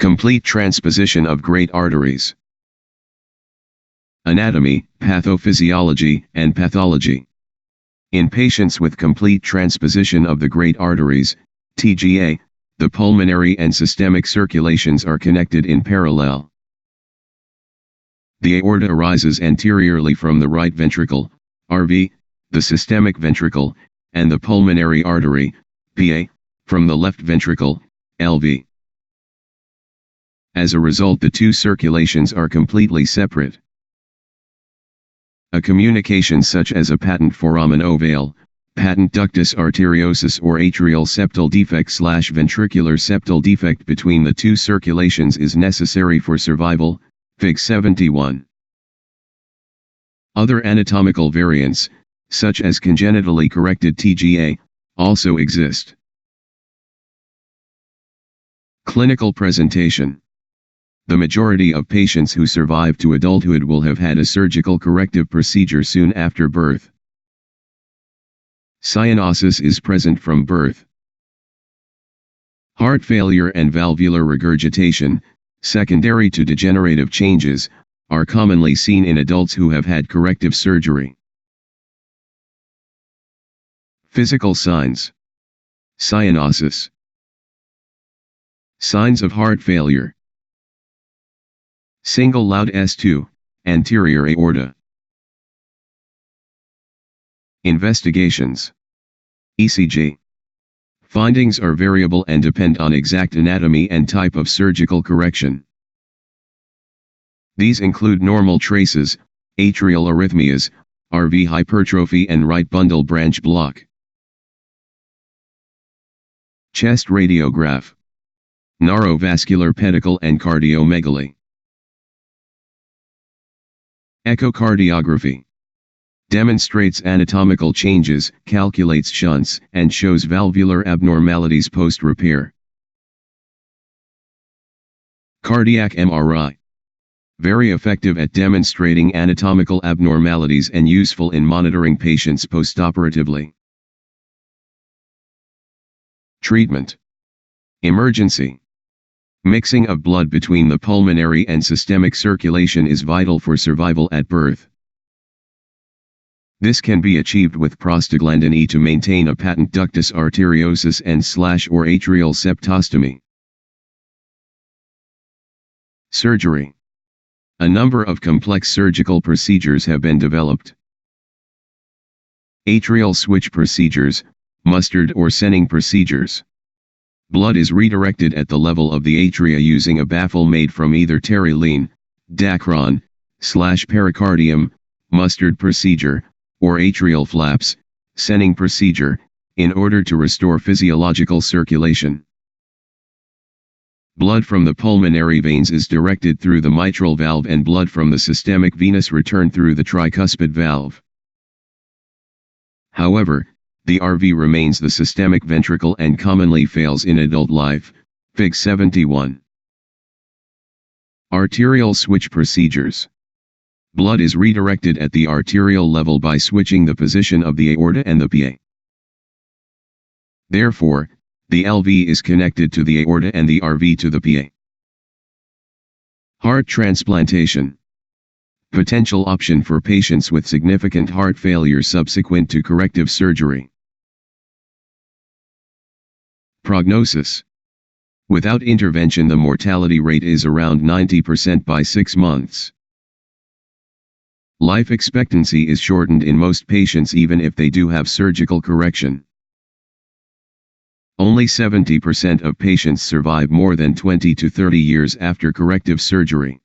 Complete transposition of great arteries. Anatomy, pathophysiology, and pathology. In patients with complete transposition of the great arteries, TGA, the pulmonary and systemic circulations are connected in parallel. The aorta arises anteriorly from the right ventricle, RV, the systemic ventricle, and the pulmonary artery, PA, from the left ventricle, LV. As a result, the two circulations are completely separate. A communication such as a patent foramen ovale, patent ductus arteriosus or atrial septal defect/ventricular septal defect between the two circulations is necessary for survival, Fig 71. Other anatomical variants, such as congenitally corrected TGA, also exist. Clinical presentation. The majority of patients who survive to adulthood will have had a surgical corrective procedure soon after birth. Cyanosis is present from birth. Heart failure and valvular regurgitation, secondary to degenerative changes, are commonly seen in adults who have had corrective surgery. Physical signs. Cyanosis. Signs of heart failure. Single loud S2, anterior aorta. Investigations. ECG. Findings are variable and depend on exact anatomy and type of surgical correction. These include normal traces, atrial arrhythmias, RV hypertrophy and right bundle branch block. Chest radiograph. Neurovascular pedicle and cardiomegaly. Echocardiography. Demonstrates anatomical changes, calculates shunts, and shows valvular abnormalities post-repair. Cardiac MRI. Very effective at demonstrating anatomical abnormalities and useful in monitoring patients postoperatively. Treatment. Emergency. Mixing of blood between the pulmonary and systemic circulation is vital for survival at birth. This can be achieved with prostaglandin E to maintain a patent ductus arteriosus and/or atrial septostomy. Surgery. A number of complex surgical procedures have been developed. Atrial switch procedures, mustard or Senning procedures. Blood is redirected at the level of the atria using a baffle made from either pteryline, dacron/pericardium, mustard procedure, or atrial flaps, Senning procedure, in order to restore physiological circulation. Blood from the pulmonary veins is directed through the mitral valve and blood from the systemic venous return through the tricuspid valve. However, the RV remains the systemic ventricle and commonly fails in adult life, Fig 71. Arterial switch procedures. Blood is redirected at the arterial level by switching the position of the aorta and the PA. Therefore, the LV is connected to the aorta and the RV to the PA. Heart transplantation. Potential option for patients with significant heart failure subsequent to corrective surgery. Prognosis. Without intervention, the mortality rate is around 90% by 6 months. Life expectancy is shortened in most patients even if they do have surgical correction. Only 70% of patients survive more than 20 to 30 years after corrective surgery.